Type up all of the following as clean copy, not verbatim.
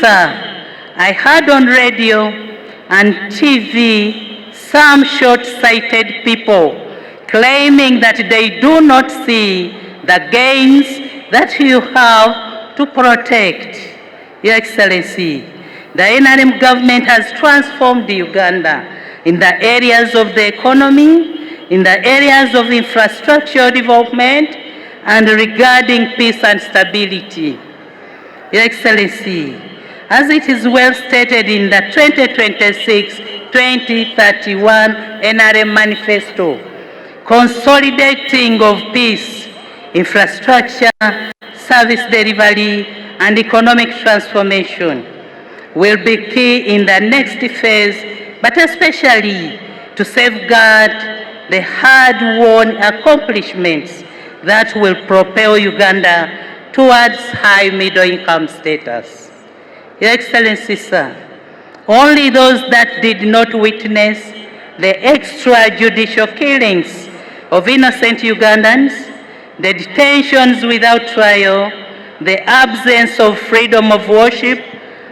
sir, I heard on radio and TV some short-sighted people claiming that they do not see the gains that you have to protect. Your Excellency, the NRM government has transformed Uganda in the areas of the economy, in the areas of infrastructure development, and regarding peace and stability. Your Excellency, as it is well stated in the 2026-2031 NRM Manifesto, consolidating of peace, infrastructure, service delivery, and economic transformation will be key in the next phase, but especially to safeguard the hard-won accomplishments that will propel Uganda towards high middle-income status. Your Excellency, sir, only those that did not witness the extrajudicial killings of innocent Ugandans, the detentions without trial, the absence of freedom of worship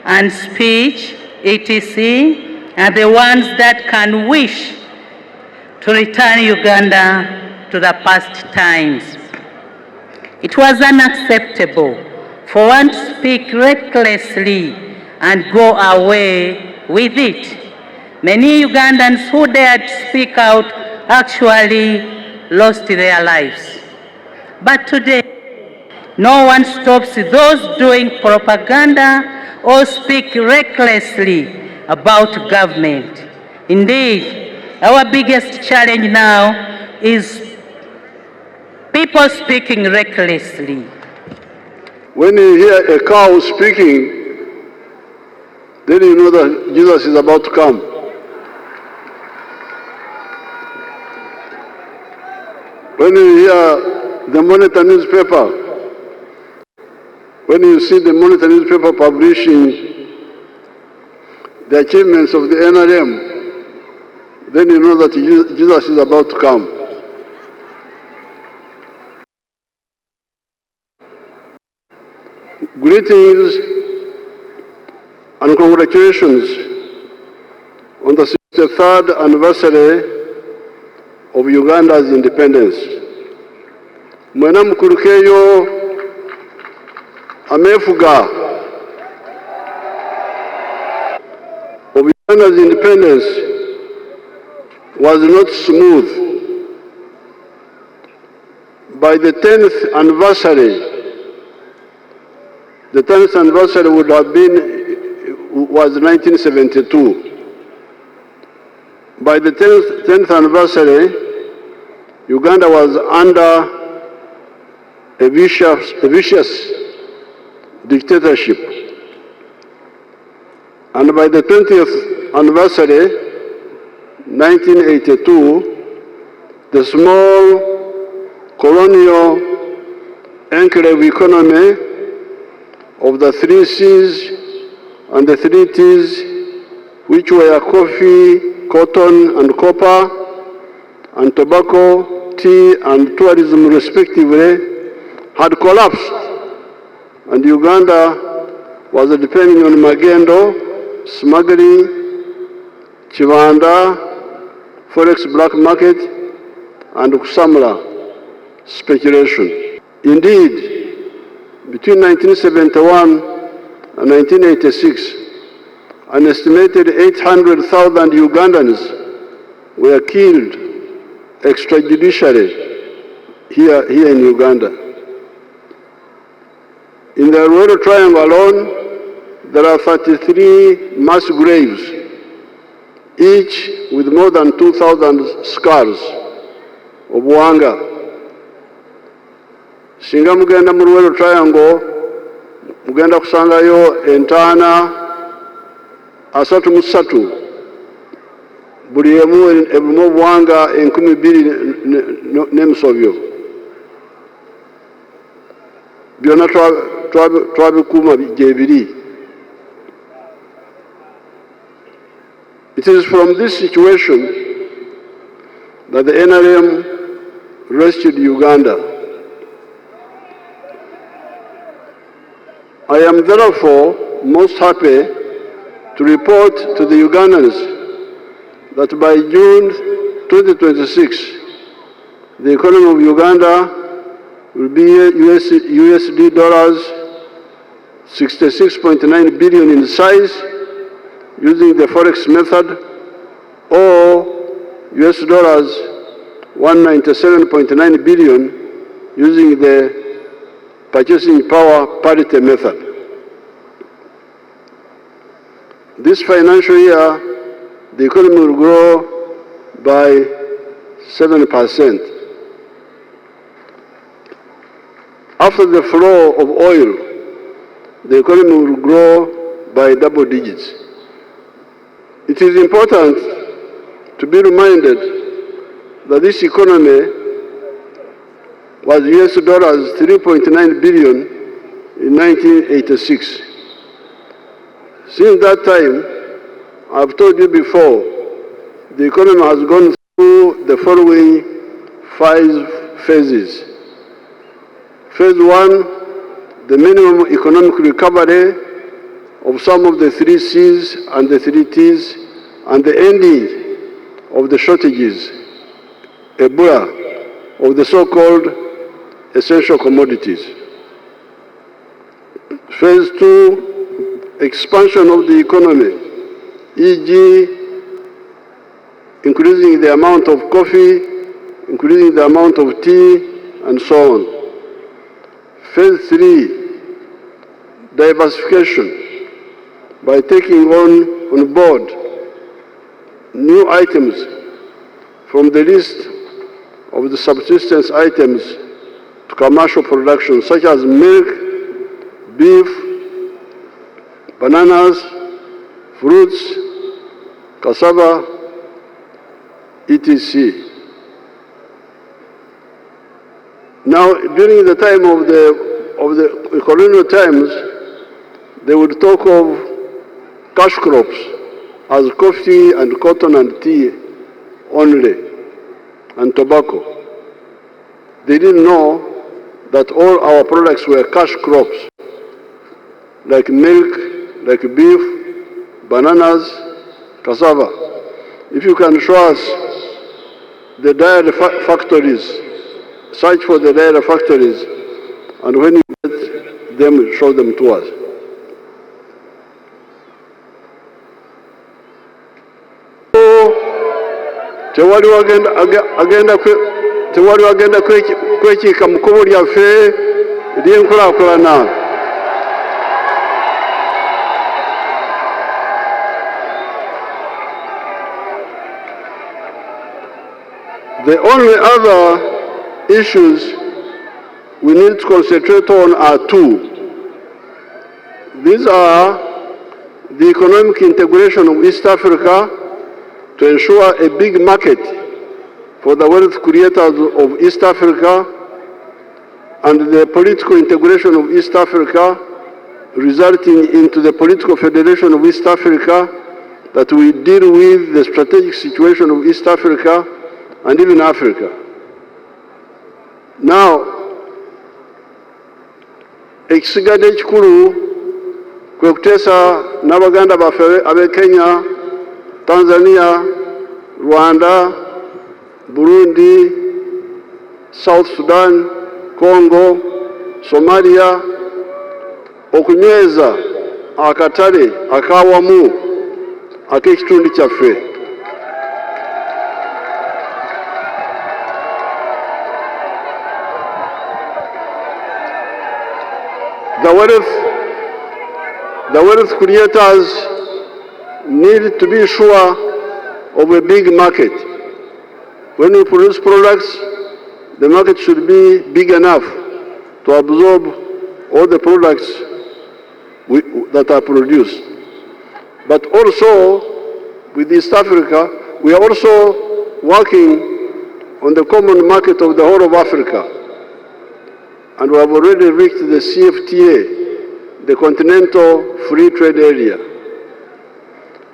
and speech, etc., are the ones that can wish to return Uganda to the past times. It was unacceptable for one to speak recklessly and go away with it. Many Ugandans who dared to speak out actually lost their lives. But today, no one stops those doing propaganda or speak recklessly about government. Indeed, our biggest challenge now is people speaking recklessly. When you hear a cow speaking, then you know that Jesus is about to come. When you hear the Monitor newspaper, when you see the Monitor newspaper publishing the achievements of the NRM, then you know that Jesus is about to come. Greetings and congratulations on the 63rd anniversary of Uganda's independence. Mwena mkurukeyo amefuga of Uganda's independence was not smooth. By the 10th anniversary, the 10th anniversary was 1972. By the 10th anniversary, Uganda was under a vicious dictatorship. And by the 20th anniversary, 1982, the small colonial enclave economy of the 3 C's and the 3 T's, which were coffee, cotton and copper, and tobacco, tea and tourism respectively, had collapsed, and Uganda was depending on magendo, smuggling, chivanda, forex black market, and kusamla speculation. Indeed, between 1971 and 1986, an estimated 800,000 Ugandans were killed extrajudicially here in Uganda. In the Rural Triangle alone, there are 33 mass graves, each with more than 2,000 scars of wanga. Singa mugenda mu Rural Triangle, mugenda kusangayo entaana 33, buli emu erimu obuwanga 2,000 n'emisobyo. Byonna twabikuuma gyebiri. It is from this situation that the NRM rescued Uganda. I am therefore most happy to report to the Ugandans that by June 2026, the economy of Uganda will be USD dollars 66.9 billion in size using the Forex method, or US dollars 197.9 billion using the purchasing power parity method. This financial year, the economy will grow by 7%. After the flow of oil, the economy will grow by double digits. It is important to be reminded that this economy was US dollars 3.9 billion in 1986. Since that time, I've told you before, the economy has gone through the following 5 phases. Phase 1, the minimum economic recovery of some of the 3 C's and the 3 T's, and the ending of the shortages, Ebola, of the so-called essential commodities. Phase 2, expansion of the economy, e.g., increasing the amount of coffee, increasing the amount of tea, and so on. Phase 3, diversification, by taking on board new items from the list of the subsistence items to commercial production, such as milk, beef, bananas, fruits, cassava, etc. Now, during the time of the colonial times, they would talk of cash crops as coffee and cotton and tea only, and tobacco. They didn't know that all our products were cash crops, like milk, like beef, bananas, cassava. If you can show us the dairy factories, search for the dairy factories, and when you get them, show them to us. Tewali wagenda kwekiika mu kkubo lyaffe ery'enkulaakulana. The only other issues we need to concentrate on are 2. These are the economic integration of East Africa to ensure a big market for the wealth creators of East Africa, and the political integration of East Africa, resulting into the political federation of East Africa, that we deal with the strategic situation of East Africa and even Africa. Now, ekisigadde ekikulu kwe kuteesa n'Abaganda baffe ab'e Kenya, Tanzania, Rwanda, Burundi, South Sudan, Congo, Somalia, okunyweza akatale akawamu ak'ekitundu kyaffe. The wealth creators need to be sure of a big market. When we produce products, the market should be big enough to absorb all the products that are produced. But also, with East Africa, we are also working on the common market of the whole of Africa. And we have already reached the CFTA, the Continental Free Trade Area.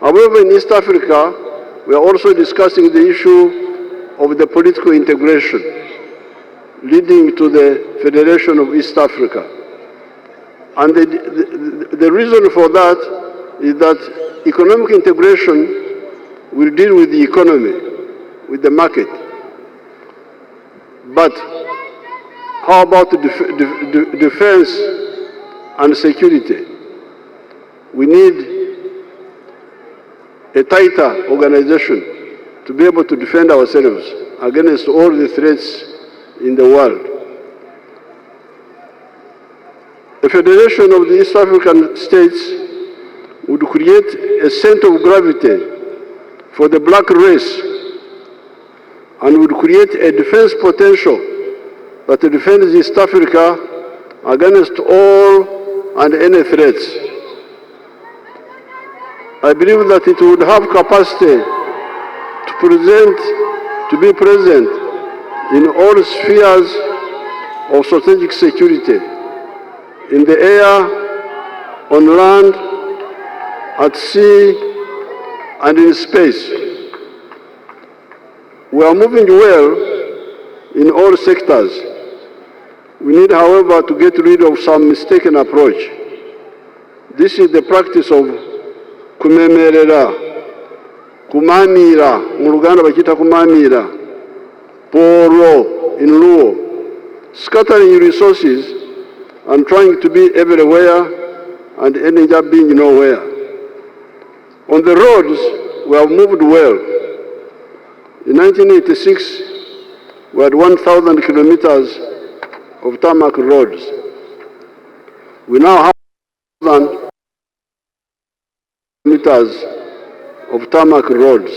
However, in East Africa, we are also discussing the issue of the political integration, leading to the Federation of East Africa. And the reason for that is that economic integration will deal with the economy, with the market. But how about defense and security? We need a tighter organization to be able to defend ourselves against all the threats in the world. A federation of the East African states would create a center of gravity for the black race and would create a defense potential that defends East Africa against all and any threats. I believe that it would have capacity to be present in all spheres of strategic security, in the air, on land, at sea, and in space. We are moving well in all sectors. We need, however, to get rid of some mistaken approach. This is the practice of kumemerera, kumamira, mu Luganda bakita kumamira, poro in Luo, scattering resources and trying to be everywhere and ending up being nowhere. On the roads, we have moved well. In 1986, we had 1,000 kilometers of tarmac roads. We now have 1,000 kilometers of tarmac roads.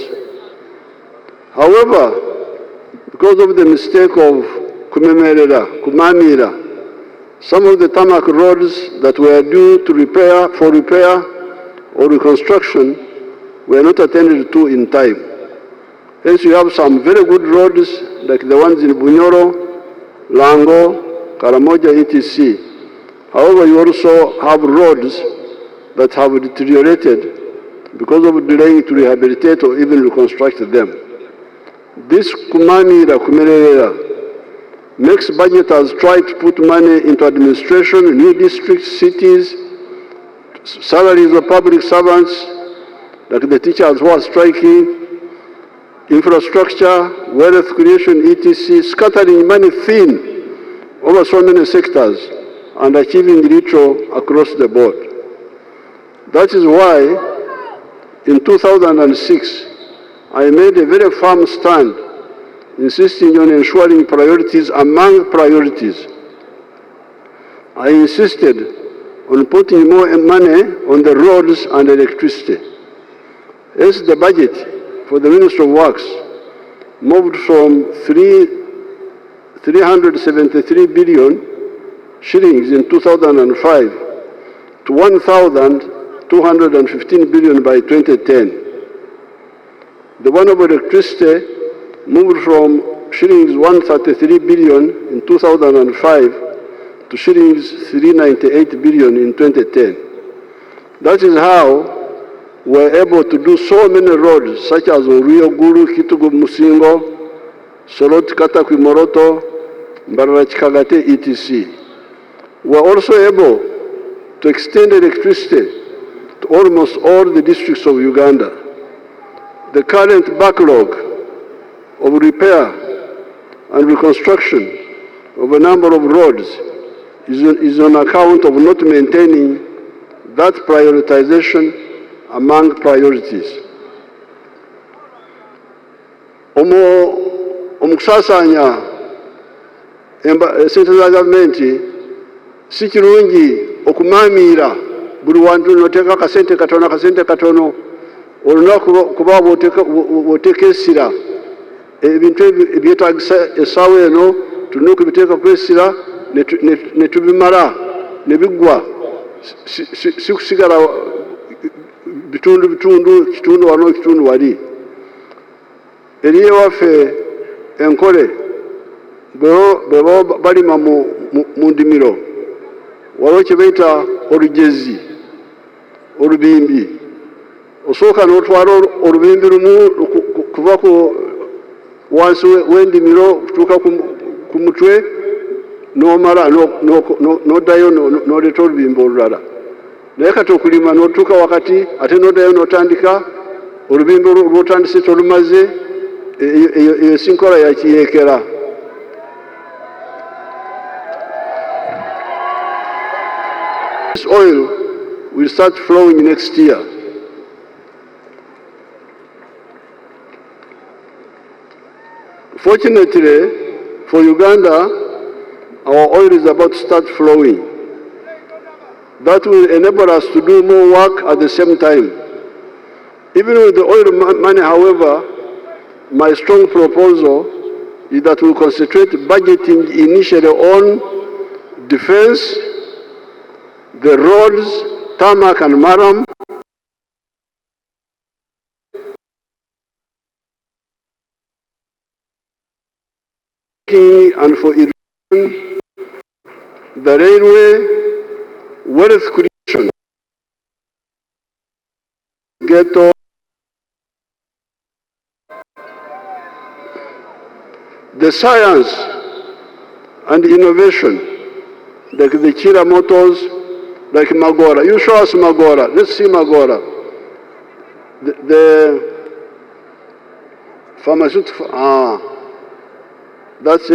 However, because of the mistake of kumamira, some of the tarmac roads that were due to repair or reconstruction were not attended to in time. Hence, you have some very good roads like the ones in Bunyoro, Lango, Karamoja, etc. However, you also have roads that have deteriorated because of delaying to rehabilitate or even reconstruct them. This kumerera makes budgeters try to put money into administration, new districts, cities, salaries of public servants, like the teachers who are striking, infrastructure, wealth creation, etc., scattering money thin over so many sectors and achieving little across the board. That is why in 2006, I made a very firm stand insisting on ensuring priorities among priorities. I insisted on putting more money on the roads and electricity. Hence, the budget for the Ministry of Works moved from 373 billion shillings in 2005 to 1,215 billion by 2010. The one of electricity moved from shillings 133 billion in 2005 to shillings 398 billion in 2010. That is how we're able to do so many roads such as Oruyo Gulu, Kitugu Musingo, Sorot Katakwi Moroto, Mbarara Chikagate, etc. We're also able to extend electricity to almost all the districts of Uganda. The current backlog of repair and reconstruction of a number of roads is on account of not maintaining that prioritization among priorities. Omukusasanya sente za gavumenti si kirungi okumamira buli wantu noteeka akasente katono olunaku kuba bw'oteeka essira ebintu ebyetaagisa essaawa eno tulina okubiteeka ku essira ne tubimala ne biggwa si kusigala kitundu wano kitundu wali. Eri ewaffe enkole bweba balima mu ndimiro waliwo kye bayita olugezi olubimbi, osooka n'otwala olubimbi lumu kuva wansi w'endimiro kutuuka ku mutwe n'omala n'oddayo n'oleeta olubimba olulala. Naye kati okulima n'otuuka wakati ate n'oddayo n'otandika olubimba lw'otandise tolumaze, eyo si nkola ya kiyeekera. This oil will start flowing next year. Fortunately for Uganda, our oil is about to start flowing. That will enable us to do more work at the same time. Even with the oil money, however, my strong proposal is that we concentrate budgeting initially on defense, the roads, tarmac and maram, and for irrigation, the railway, wealth creation, ghetto, the science and innovation, like the Chira motors, like Magora. You show us Magora. Let's see Magora. The pharmaceutical, that's it.